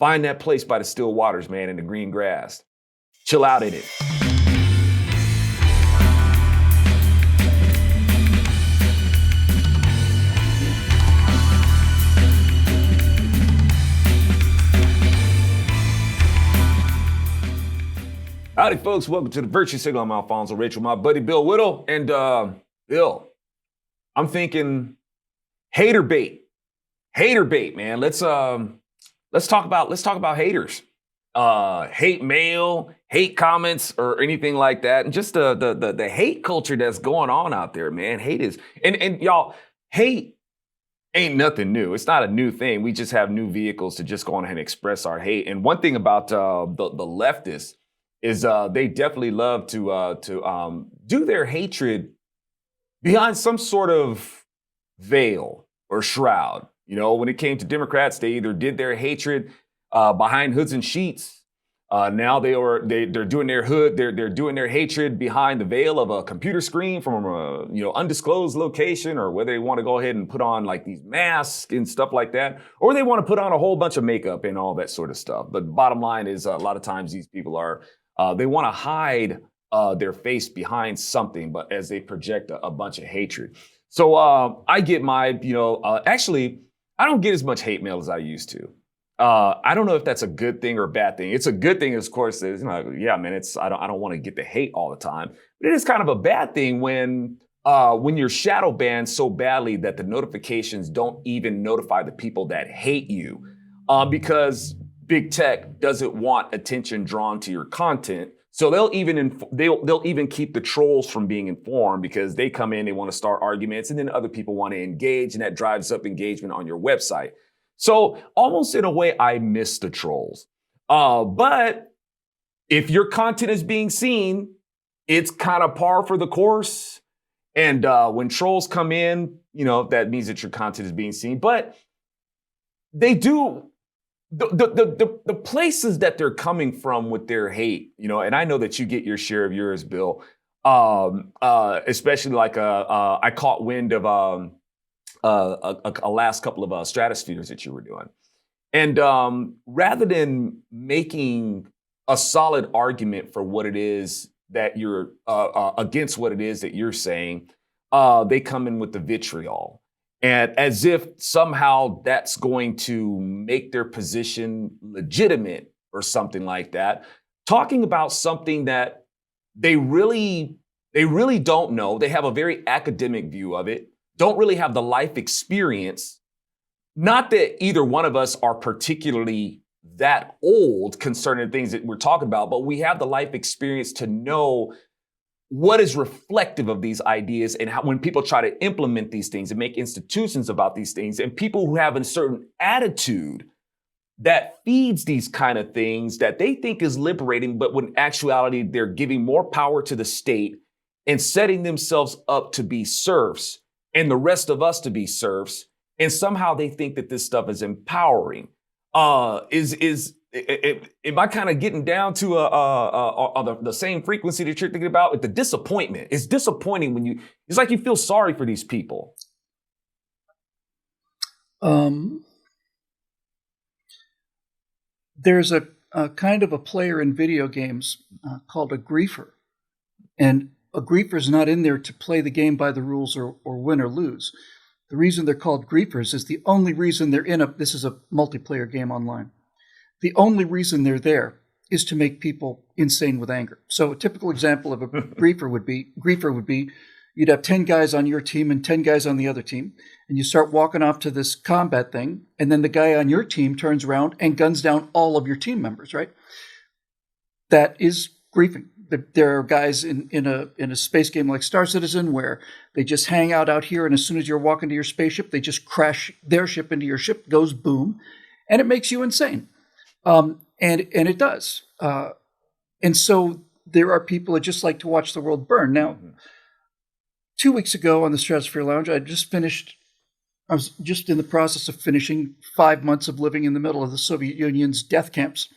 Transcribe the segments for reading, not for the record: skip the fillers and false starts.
Find that place by the still waters, man, in the green grass. Chill out in it. Howdy, folks. Welcome to the Virtue Signal. I'm Alfonso Rachel, my buddy Bill Whittle. And Bill, I'm thinking hater bait. Hater bait, man. Let's talk about haters. Hate mail, hate comments, or anything like that. And just the hate culture that's going on out there, man. Hate is and y'all, hate ain't nothing new. It's not a new thing. We just have new vehicles to just go on ahead and express our hate. And one thing about the leftists is they definitely love to do their hatred behind some sort of veil or shroud. You know, when it came to Democrats, they either did their hatred behind hoods and sheets. Now they're doing they're doing their hatred behind the veil of a computer screen from a undisclosed location, or whether they want to go ahead and put on like these masks and stuff like that, or they want to put on a whole bunch of makeup and all that sort of stuff. But bottom line is, a lot of times these people are they want to hide their face behind something, but as they project a bunch of hatred. So I get my, actually, I don't get as much hate mail as I used to. I don't know if that's a good thing or a bad thing. It's a good thing, of course. Yeah, man. I don't want to get the hate all the time, but it is kind of a bad thing when you're shadow banned so badly that the notifications don't even notify the people that hate you, because big tech doesn't want attention drawn to your content. So they'll even keep the trolls from being informed, because they come in, they want to start arguments, and then other people want to engage, and that drives up engagement on your website. So almost in a way, I miss the trolls. But if your content is being seen, it's kind of par for the course. And when trolls come in, that means that your content is being seen. But they do. The places that they're coming from with their hate, and I know that you get your share of yours, Bill, especially like I caught wind of a last couple of stratospheres that you were doing. And rather than making a solid argument for what it is that you're against what it is that you're saying, they come in with the vitriol. And as if somehow that's going to make their position legitimate or something like that, talking about something that they really don't know. They have a very academic view of it, don't really have the life experience. Not that either one of us are particularly that old concerning the things that we're talking about, but we have the life experience to know what is reflective of these ideas, and how when people try to implement these things and make institutions about these things, and people who have a certain attitude that feeds these kind of things that they think is liberating, but when in actuality, they're giving more power to the state and setting themselves up to be serfs and the rest of us to be serfs. And somehow they think that this stuff is empowering. Am I kind of getting down to the same frequency that you're thinking about? With the disappointment, it's disappointing when it's like you feel sorry for these people. There's a kind of a player in video games called a griefer, and a griefer is not in there to play the game by the rules or win or lose. The reason they're called griefers is the only reason they're this is a multiplayer game online. The only reason they're there is to make people insane with anger. So a typical example of a griefer would be you'd have 10 guys on your team and 10 guys on the other team, and you start walking off to this combat thing, and then the guy on your team turns around and guns down all of your team members, right? That is griefing. There are guys in a space game like Star Citizen where they just hang out here, and as soon as you're walking to your spaceship, they just crash their ship into your ship, goes boom, and it makes you insane. And it does. And so there are people that just like to watch the world burn. Now, 2 weeks ago on the Stratosphere Lounge, I was just in the process of finishing 5 months of living in the middle of the Soviet Union's death camps.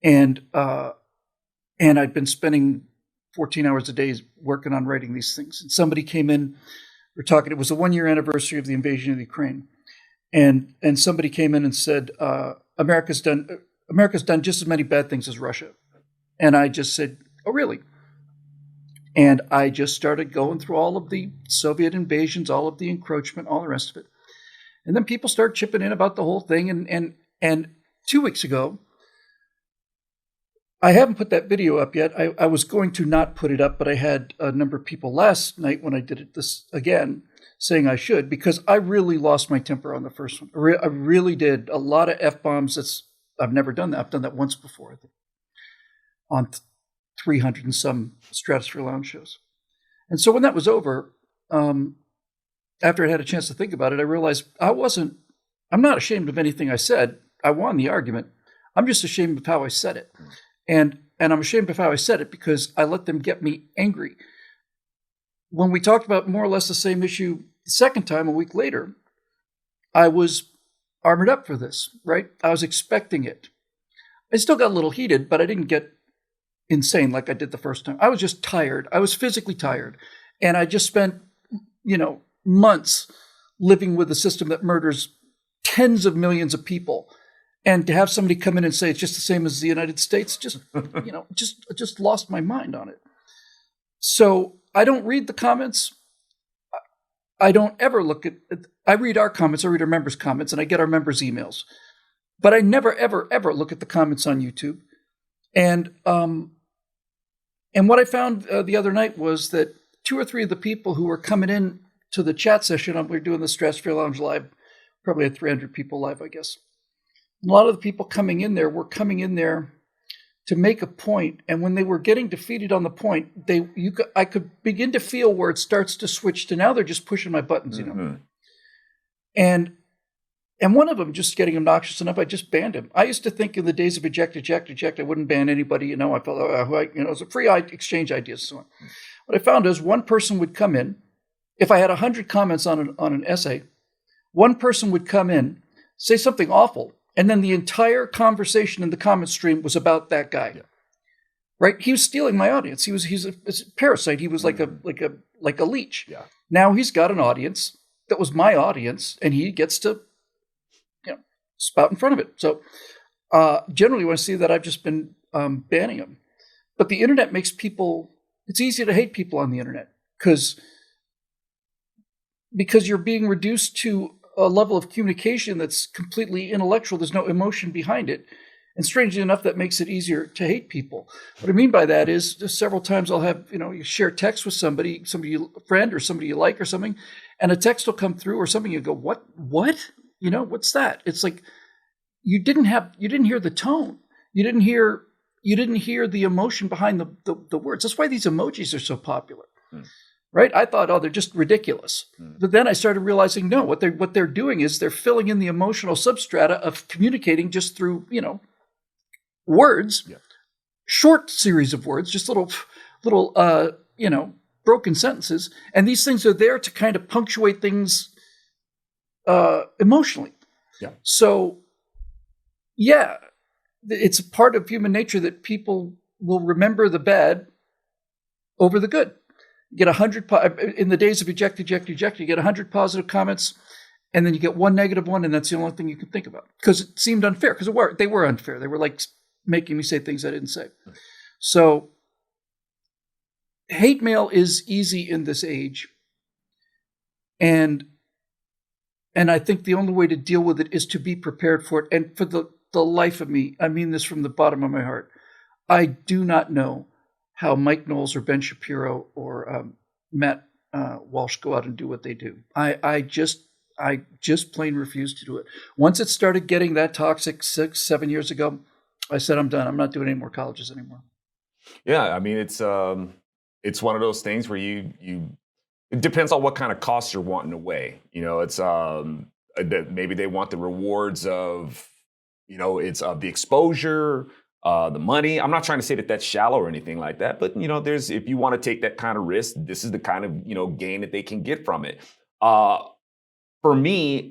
And I'd been spending 14 hours a day working on writing these things. And somebody came in, it was the 1 year anniversary of the invasion of Ukraine. And somebody came in and said, America's done just as many bad things as Russia. And I just said, oh, really? And I just started going through all of the Soviet invasions, all of the encroachment, all the rest of it. And then people start chipping in about the whole thing. And 2 weeks ago, I haven't put that video up yet. I was going to not put it up, but I had a number of people last night when I did it this again saying I should, because I really lost my temper on the first one. I really did. A lot of F-bombs. I've never done that. I've done that once before, I think, on 300 and some Stratosphere Lounge shows. And so when that was over, after I had a chance to think about it, I realized I'm not ashamed of anything I said. I won the argument. I'm just ashamed of how I said it. And I'm ashamed of how I said it because I let them get me angry. When we talked about more or less the same issue the second time, a week later, I was armored up for this, right? I was expecting it. I still got a little heated, but I didn't get insane like I did the first time. I was just tired. I was physically tired. And I just spent, months living with a system that murders tens of millions of people. And to have somebody come in and say it's just the same as the United States, just lost my mind on it. So I don't read the comments. I don't ever look at it. I read our comments. I read our members' comments, and I get our members' emails. But I never, ever, ever look at the comments on YouTube. And what I found the other night was that 2 or 3 of the people who were coming in to the chat session, we're doing the Stratosphere Lounge live, probably had 300 people live, I guess. A lot of the people coming in there were coming in there to make a point, and when they were getting defeated on the point, I could begin to feel where it starts to switch to now they're just pushing my buttons, And one of them just getting obnoxious enough, I just banned him. I used to think in the days of eject, I wouldn't ban anybody. I felt it was a free exchange ideas. So on. What I found is one person would come in. If I had 100 comments on an essay, one person would come in, say something awful, and then the entire conversation in the comment stream was about that guy. Yeah. Right? He was stealing my audience. He's a parasite. He was like a leech. Yeah. Now he's got an audience that was my audience, and he gets to spout in front of it. So generally when I see that, I've just been banning them. But the internet makes it's easy to hate people on the internet because you're being reduced to a level of communication that's completely intellectual. There's no emotion behind it. And strangely enough, that makes it easier to hate people. What I mean by that is just several times I'll have, you share text with somebody, a friend or somebody you like or something, and a text will come through or something. You go, what? What's that? It's like, you didn't hear the tone. You didn't hear the emotion behind the words. That's why these emojis are so popular. Right? I thought, they're just ridiculous. But then I started realizing, no, what they're doing is they're filling in the emotional substrata of communicating just through, words, short series of words, just little, broken sentences. And these things are there to kind of punctuate things emotionally. Yeah. So, it's a part of human nature that people will remember the bad over the good. Get 100 in the days of eject, you get 100 positive comments, and then you get one negative one, and that's the only thing you can think about because it seemed unfair. Because they were unfair. They were like making me say things I didn't say. So hate mail is easy in this age, and I think the only way to deal with it is to be prepared for it. And for the life of me, I mean this from the bottom of my heart, I do not know how Mike Knowles or Ben Shapiro or Matt Walsh go out and do what they do. I just plain refuse to do it. Once it started getting that toxic 6-7 years ago, I said, I'm done. I'm not doing any more colleges anymore. Yeah, I mean, it's one of those things where it depends on what kind of costs you're wanting to weigh. It's maybe they want the rewards of, it's of the exposure, the money. I'm not trying to say that that's shallow or anything like that, but if you want to take that kind of risk, this is the kind of gain that they can get from it. For me,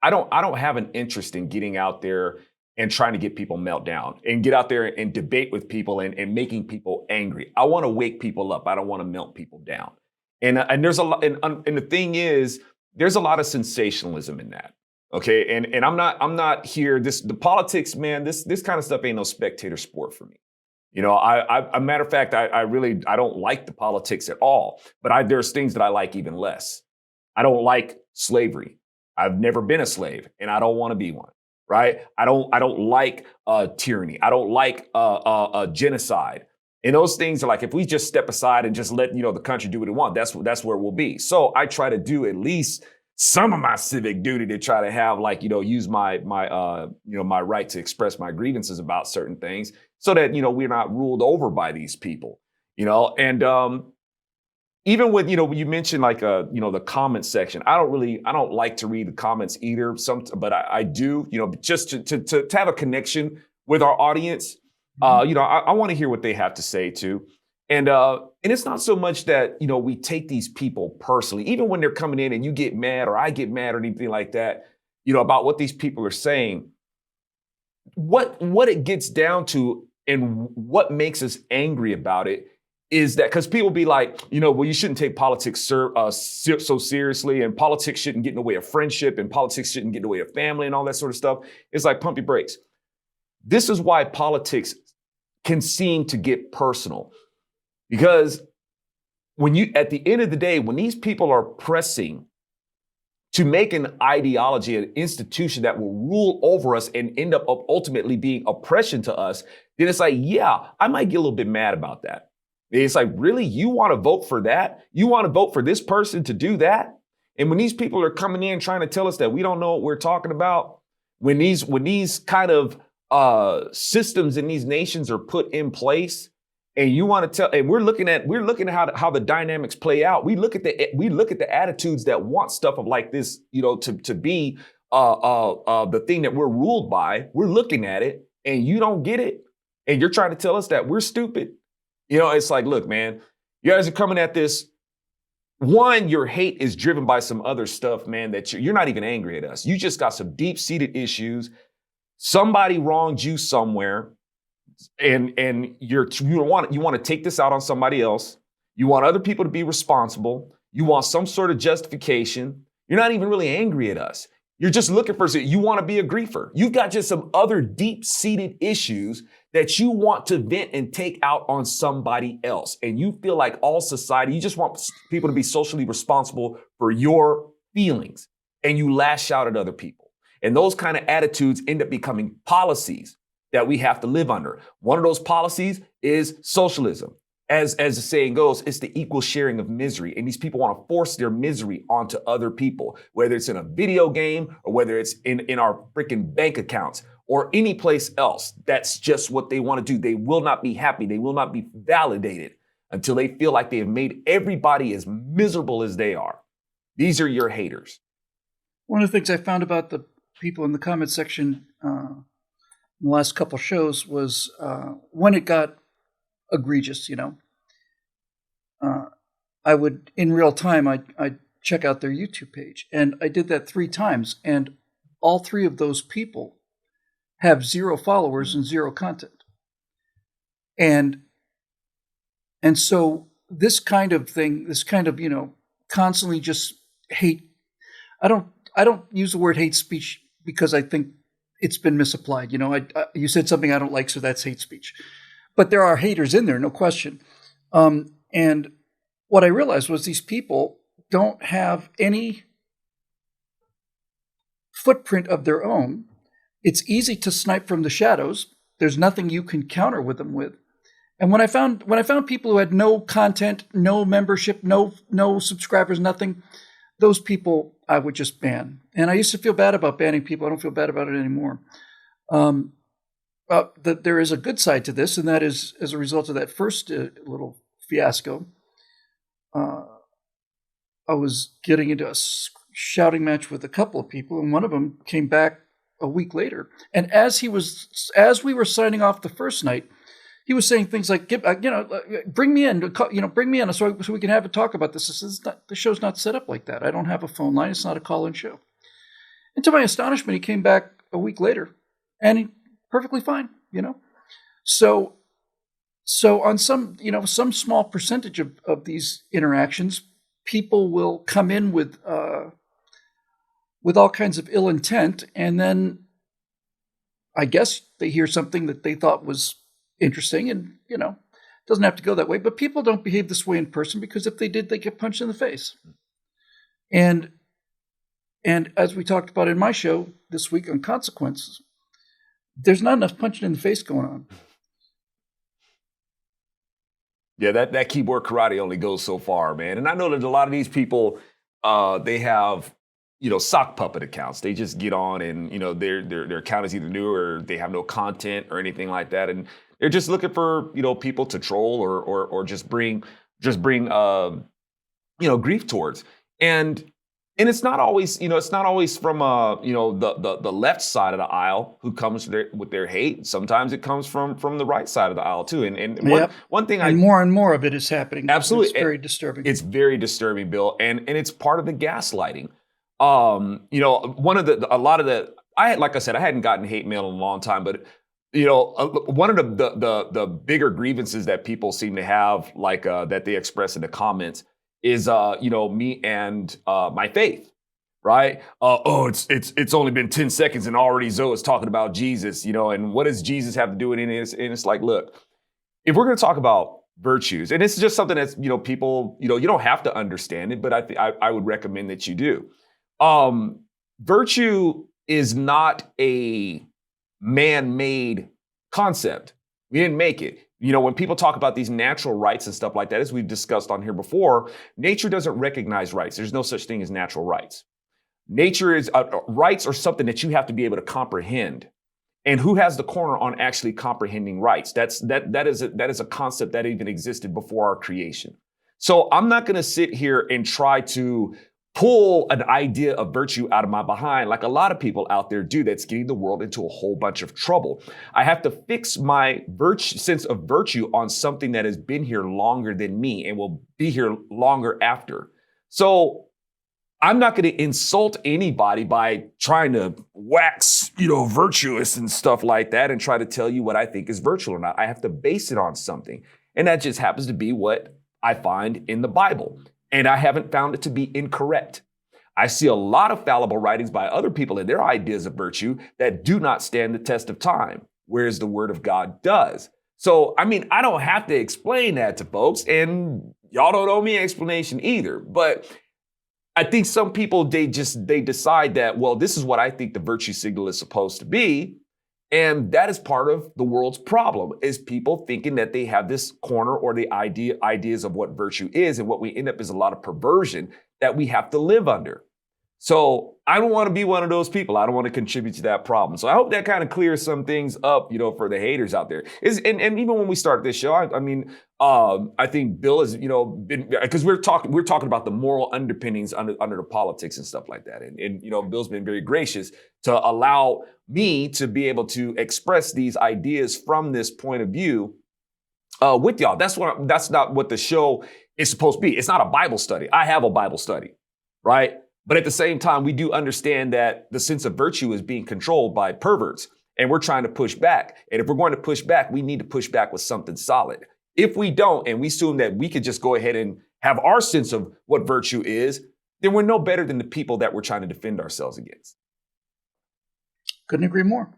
I don't have an interest in getting out there and trying to get people melt down and get out there and debate with people and making people angry. I want to wake people up. I don't want to melt people down. And there's a lot. And the thing is, there's a lot of sensationalism in that. Okay, and I'm not here. The politics, man. This kind of stuff ain't no spectator sport for me. You know, a matter of fact, I really I don't like the politics at all. But there's things that I like even less. I don't like slavery. I've never been a slave, and I don't want to be one. Right? I don't like tyranny. I don't like genocide. And those things are like if we just step aside and just let the country do what it wants, that's where we'll be. So I try to do at least some of my civic duty to try to have use my right to express my grievances about certain things so that we're not ruled over by these people. And even with you mentioned the comment section. I don't like to read the comments either. But I do just to have a connection with our audience. I want to hear what they have to say too. And it's not so much that we take these people personally, even when they're coming in and you get mad or I get mad or anything like that, about what these people are saying. What it gets down to and what makes us angry about it is that because people be like, well, you shouldn't take politics so seriously, and politics shouldn't get in the way of friendship, and politics shouldn't get in the way of family and all that sort of stuff. It's like pump your brakes. This is why politics can seem to get personal. Because at the end of the day, when these people are pressing to make an ideology, an institution that will rule over us and end up ultimately being oppression to us, then it's like, yeah, I might get a little bit mad about that. It's like, really? You want to vote for that? You want to vote for this person to do that? And when these people are coming in trying to tell us that we don't know what we're talking about, when these kind of systems in these nations are put in place, and you want to tell, and we're looking at how the dynamics play out. We look at the attitudes that want stuff of like this, to be the thing that we're ruled by. We're looking at it, and you don't get it, and you're trying to tell us that we're stupid. It's like, look, man, you guys are coming at this. One, your hate is driven by some other stuff, man, that you're not even angry at us. You just got some deep-seated issues. Somebody wronged you somewhere. And you want to take this out on somebody else. You want other people to be responsible. You want some sort of justification. You're not even really angry at us. You're just looking for, you want to be a griefer. You've got just some other deep-seated issues that you want to vent and take out on somebody else. And you feel like all society, you just want people to be socially responsible for your feelings. And you lash out at other people. And those kind of attitudes end up becoming policies that we have to live under. One of those policies is socialism. As the saying goes, it's the equal sharing of misery. And these people want to force their misery onto other people, whether it's in a video game or whether it's in our freaking bank accounts or any place else. That's just what they want to do. They will not be happy. They will not be validated until they feel like they have made everybody as miserable as they are. These are your haters. One of the things I found about the people in the comment section in the last couple shows was when it got egregious, I would, in real time, I'd check out their YouTube page. And I did that 3 times. And all 3 of those people have 0 followers and 0 content. And so this kind of thing, constantly just hate. I don't use the word hate speech because I think it's been misapplied. You said something I don't like, so that's hate speech. But there are haters in there, no question. And what I realized was these people don't have any footprint of their own. It's easy to snipe from the shadows. There's nothing you can counter with them with. And when I found people who had no content, no membership, no subscribers, nothing, those people I would just ban. And I used to feel bad about banning people. I don't feel bad about it anymore. There is a good side to this, and that is as a result of that first little fiasco. I was getting into a shouting match with a couple of people, and one of them came back a week later. And as we were signing off the first night, he was saying things like, bring me in, so we can have a talk about this. The show's not set up like that. I don't have a phone line. It's not a call-in show. And to my astonishment, he came back a week later, and he perfectly fine, So on some small percentage of these interactions, people will come in with with all kinds of ill intent, and then I guess they hear something that they thought was interesting, and it doesn't have to go that way. But people don't behave this way in person, because if they did, they get punched in the face. And as we talked about in my show this week on consequences, there's not enough punching in the face going on. Yeah, that keyboard karate only goes so far, man. And I know that a lot of these people, they have, sock puppet accounts. They just get on and, their account is either new or they have no content or anything like that. And they're just looking for, people to troll or just bring grief towards. And it's not always, from the left side of the aisle who comes with their hate. Sometimes it comes from the right side of the aisle too. And one thing, more and more of it is happening. Absolutely, it's very disturbing. It's very disturbing, Bill, and it's part of the gaslighting. Like I said, I hadn't gotten hate mail in a long time, but one of the bigger grievances that people seem to have, like that they express in the comments, is me and my faith, right? It's only been 10 seconds and already Zoe is talking about Jesus, and what does Jesus have to do with it? And it's like, look, if we're going to talk about virtues, and it's just something that's people, you don't have to understand it, but I would recommend that you do. Virtue is not a man-made concept. We didn't make it. When people talk about these natural rights and stuff like that, as we've discussed on here before, nature doesn't recognize rights. There's no such thing as natural rights. Nature is rights are something that you have to be able to comprehend. And who has the corner on actually comprehending rights? That is a concept that even existed before our creation. So I'm not going to sit here and try to pull an idea of virtue out of my behind like a lot of people out there do, that's getting the world into a whole bunch of trouble. I have to fix my sense of virtue on something that has been here longer than me and will be here longer after. So I'm not going to insult anybody by trying to wax, virtuous and stuff like that and try to tell you what I think is virtual or not. I have to base it on something. And that just happens to be what I find in the Bible. And I haven't found it to be incorrect. I see a lot of fallible writings by other people and their ideas of virtue that do not stand the test of time, whereas the Word of God does. So, I don't have to explain that to folks, and y'all don't owe me an explanation either. But I think some people, they decide that, well, this is what I think the virtue signal is supposed to be. And that is part of the world's problem, is people thinking that they have this corner or the ideas of what virtue is. And what we end up is a lot of perversion that we have to live under. So I don't want to be one of those people. I don't want to contribute to that problem. So I hope that kind of clears some things up, for the haters out there. And even when we started this show, I think Bill has, been, because we're talking about the moral underpinnings under the politics and stuff like that. And Bill's been very gracious to allow me to be able to express these ideas from this point of view with y'all. That's not what the show is supposed to be. It's not a Bible study. I have a Bible study, right? But at the same time, we do understand that the sense of virtue is being controlled by perverts, and we're trying to push back. And if we're going to push back, we need to push back with something solid. If we don't, and we assume that we could just go ahead and have our sense of what virtue is, then we're no better than the people that we're trying to defend ourselves against. Couldn't agree more.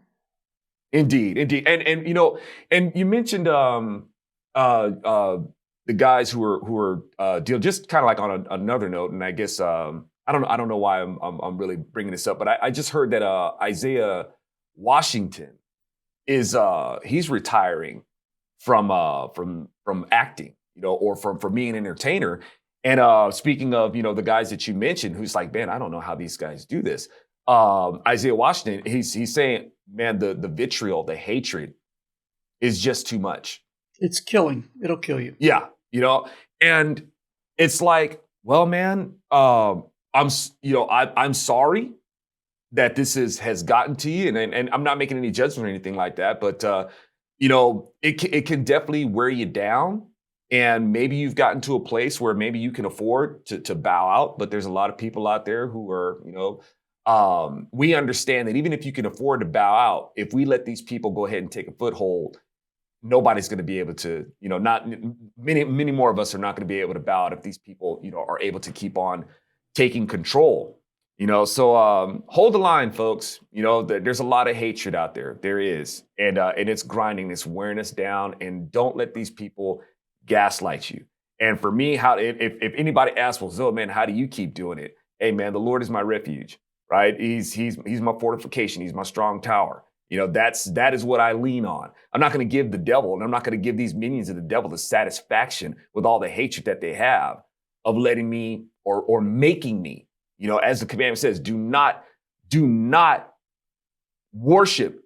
Indeed. And you mentioned the guys who are dealing, just kind of like on another note, and I guess I don't know why I'm really bringing this up, but I just heard that Isaiah Washington is he's retiring from acting, or from being an entertainer. And speaking of the guys that you mentioned, who's like, man, I don't know how these guys do this. Isaiah Washington, he's saying, man, the vitriol, the hatred is just too much. It's killing. It'll kill you. Yeah, and it's like, well, man, I'm sorry that this has gotten to you, and I'm not making any judgment or anything like that, but it can definitely wear you down, and maybe you've gotten to a place where maybe you can afford to bow out, but there's a lot of people out there who are, we understand that even if you can afford to bow out, if we let these people go ahead and take a foothold, nobody's going to be able to, not many more of us are not going to be able to bow out if these people, are able to keep on taking control, So hold the line, folks. There's a lot of hatred out there. There is. And it's grinding, it's wearing us down. And don't let these people gaslight you. And for me, if anybody asks, well, Zoe, man, how do you keep doing it? Hey, man, the Lord is my refuge, right? He's my fortification. He's my strong tower. That is what I lean on. I'm not going to give the devil, and I'm not going to give these minions of the devil the satisfaction with all the hatred that they have of letting me or making me, as the commandment says, do not worship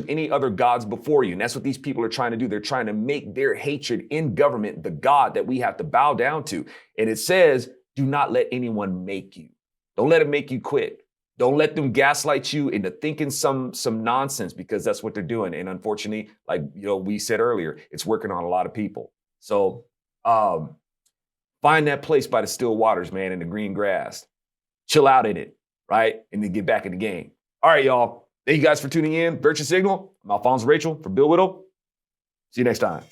any other gods before you. And that's what these people are trying to do. They're trying to make their hatred in government the God that we have to bow down to. And it says, do not let anyone make you. Don't let them make you quit. Don't let them gaslight you into thinking some nonsense, because that's what they're doing. And unfortunately, like we said earlier, it's working on a lot of people. So find that place by the still waters, man, in the green grass. Chill out in it, right? And then get back in the game. All right, y'all. Thank you guys for tuning in. Virtue Signal. I'm Alphonse Rachel for Bill Whittle. See you next time.